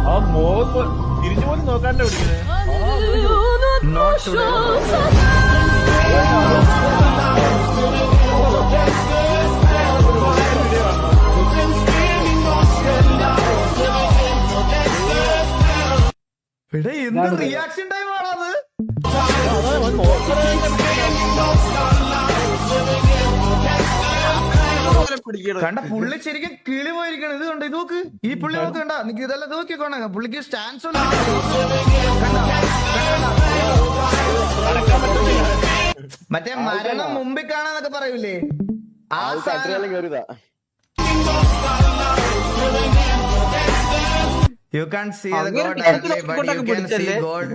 ആ മോഹം തിരിച്ചു പോലും നോക്കാണ്ട് പിടിക്കുന്നത്. എന്ത് റിയാക്ഷൻ ടൈം ആണത്? കണ്ട പുള്ളി ശരിക്കും കിളി പോയിരിക്കണം. ഇത് കണ്ട, ഇത് നോക്ക്, ഈ പുള്ളി നോക്കണ്ട, നിനക്ക് ഇതെല്ലാം നോക്കിക്കോണ, പുള്ളിക്ക് സ്റ്റാൻസ് മറ്റേ മരണം മുമ്പിൽ കാണാന്നൊക്കെ പറയൂലേ, ആ You can't see the God directly, but you can see God